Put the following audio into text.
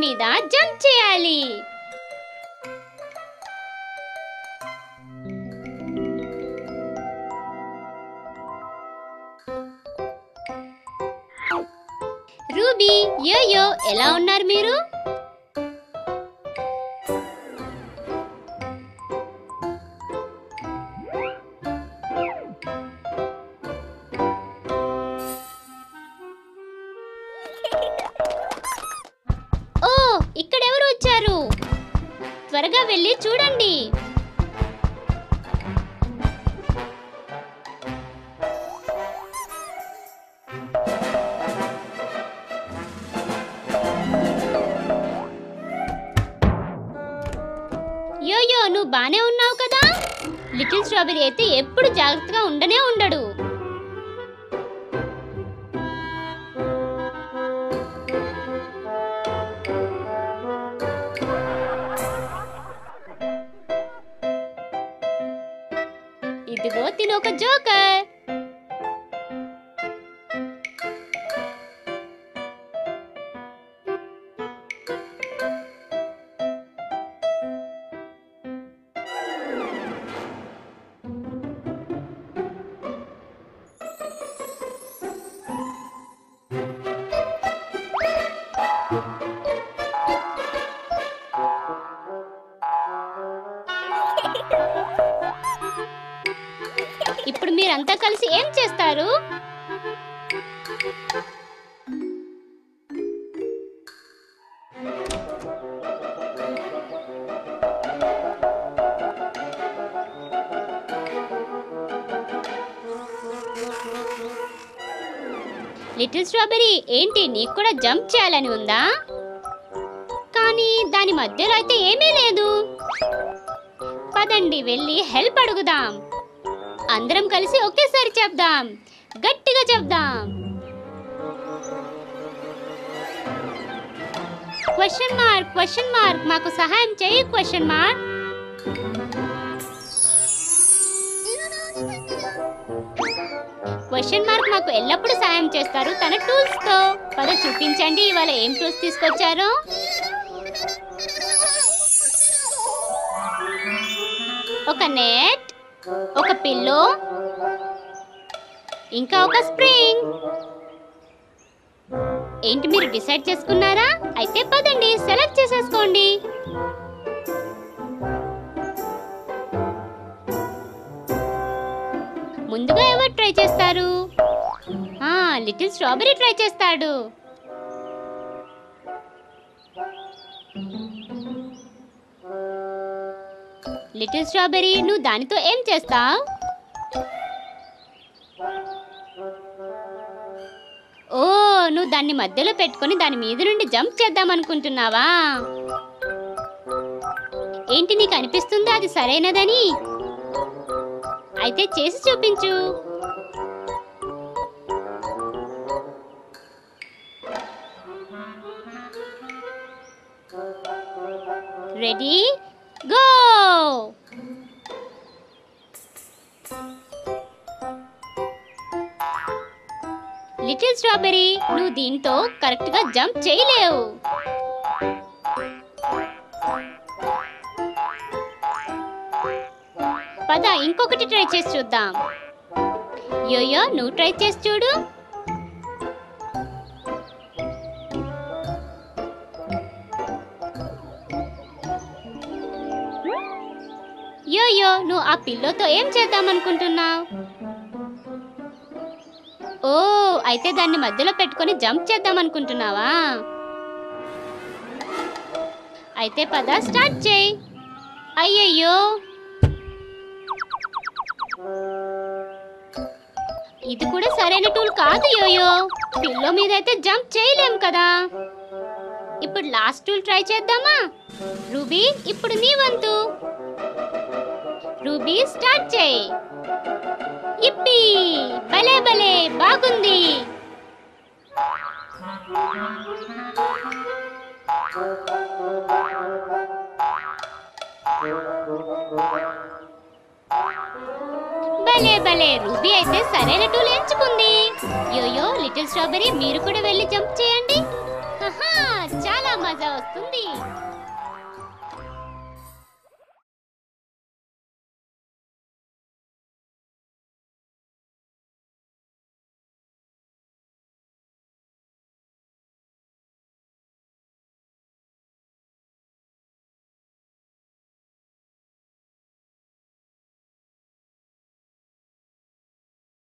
మీద జంప్ చేయాలి. Ruby, yo-yo, ఎలా ఉన్నారు మీరు? ఓ, ఇక్కడెవరు వచ్చారు? త్వరగా వెళ్ళి చూడండి. యోయో, నువ్వు బానే ఉన్నావు కదా? లిటిల్ స్ట్రాబెరీ అయితే ఎప్పుడు జాగ్రత్తగా ఉండనే ఉండడు. ఇదిగో తినొక జోకర్. ఇప్పుడు మీరంతా కలిసి ఏం చేస్తారు? లిటిల్ స్ట్రాబెరీ, ఏంటి నీకు కూడా జంప్ చేయాలని ఉందా? కానీ దాని మధ్యలో అయితే ఏమీ లేదు. పదండి వెళ్ళి హెల్ప్ అడుగుదాం. అందరం కలిసి ఒకేసారి చెప్దాం, గట్టిగా చెప్దాం. క్వశ్చన్ మార్క్, క్వశ్చన్ మార్క్, మాకు సహాయం చేయి క్వశ్చన్ మార్క్. క్వశ్చన్ మార్క్ మాకు ఎల్లప్పుడూ సహాయం చేస్తారు తన టూల్స్ తో. పద చూపించండి ఇవాళ ఏం టూల్స్ తీసుకొచ్చారో. ఒక నెట్, ఒక పిల్లో, ఇంకా ఒక స్ప్రింగ్. ఏంటి మీరు డిసైడ్ చేసుకున్నారా? అయితే పదండి సెలెక్ట్ చేసేసుకోండి. ముందుగా ఎవరు ట్రై చేస్తారు? లిటిల్ స్ట్రాబెరీ ట్రై చేస్తాడు. లిటిల్ స్ట్రాబెరీ, నువ్వు దానితో ఏం చేస్తావు? ఓ, నువ్వు దాన్ని మధ్యలో పెట్టుకొని దాని మీద నుండి జంప్ చేద్దాం అనుకుంటున్నావా? ఏంటి నీకు అనిపిస్తుందా అది సరైనదని? అయితే చేసి చూపించు. Ready, go! లిటిల్ స్ట్రాబెరీ, నువ్వు దీంతో కరెక్ట్ గా జంప్ చేయలేవు. పద ఇంకొకటి ట్రై చేసి చూద్దాం. యోయో, నువ్వు ట్రై చేసి చూడు. యోయో, నువ్వు ఆ పిల్లోతో ఏం చేద్దాం అనుకుంటున్నావు? ఓ, అయితే దాన్ని మధ్యలో పెట్టుకొని జంప్ చేద్దాం అనుకుంటున్నావా? అయితే పద స్టార్ట్ చేయి. అయ్యయ్యో, ఇది కూడా సరైన టూల్ కాదు యోయో. పిల్లో మీద అయితే జంప్ చేయలేం కదా. ఇప్పుడు లాస్ట్ టూల్ ట్రై చేద్దామా? రూబీ, ఇప్పుడు నీ వంతు. రూబీ, స్టార్ట్ చేయి. ఇప్పి, భలే భలే, బాగుంది. భలే భలే, రూబీ అయితే సరైన టూల్ ఎంచుకుంది. యోయో, లిటిల్ స్ట్రాబెరీ, మీరు కూడా వెళ్ళి జంప్ చేయండి.